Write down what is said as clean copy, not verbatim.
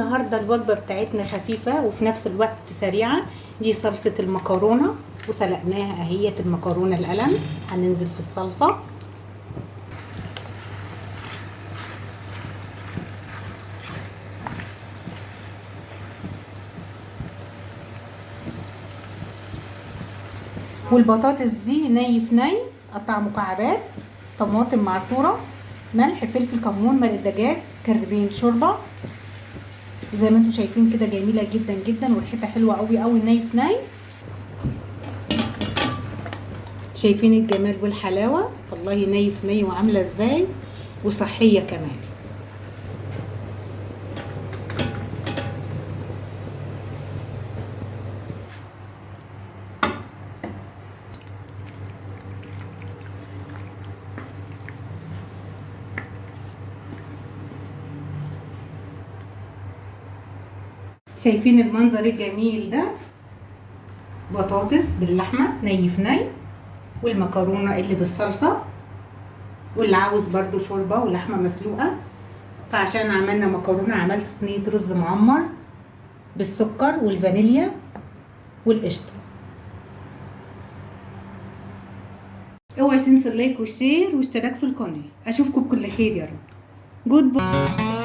النهارده الوجبه بتاعتنا خفيفه وفي نفس الوقت سريعه. دي صلصه المكرونه وسلقناها اهيت المكرونه القلم. هننزل في الصلصه. والبطاطس دي ني في ني، قطع مكعبات، طماطم معصوره، ملح، فلفل، كمون، مرق دجاج، كربين، شوربه. زي ما انتم شايفين كده جميله جدا جدا وريحتها حلوه قوي قوي ني في ني. شايفين الجمال والحلاوه، والله ني في ني وعامله ازاي وصحيه كمان. شايفين المنظر الجميل ده؟ بطاطس باللحمه ني في ني، والمكرونه اللي بالصلصه، واللي عاوز برضو شوربه ولحمه مسلوقه. فعشان عملنا مكرونه عملت صينيه رز معمر بالسكر والفانيليا والقشطه. اوعي تنسوا اللايك والشير واشتراك في القناه. اشوفكم بكل خير يا رب. جود باي.